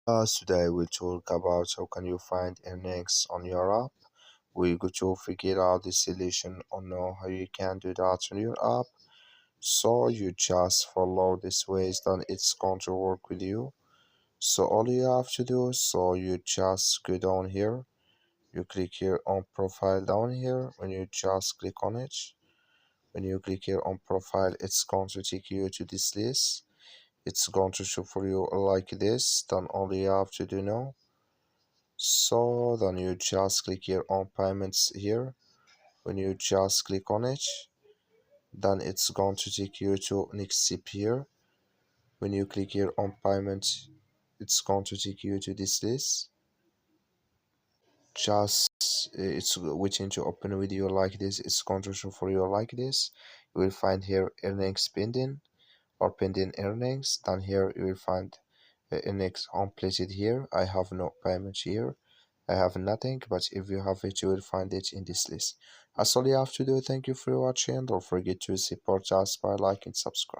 Today we'll talk about how can you find earnings on your app. We're going to figure out the solution on how you can do that on your app. So you just follow this ways, then it's going to work with you. So all you have to do, so you just go down here. You click here on profile down here. When you just click on it, when you click here on profile, it's going to take you to this list. It's going to show for you like this. Then all you have to do now, so then you just click here on payments here. When you just click on it, then it's going to take you to next step here. When you click here on payment, it's going to take you to this list. Just it's waiting to open with you like this. It's going to show for you like this. You will find here earnings pending or pending earnings. Then here you will find earnings unplated here. I have no payment here. I have nothing, but if you have it, you will find it in this list. That's all you have to do. Thank you for watching. Don't forget to support us by liking and subscribe.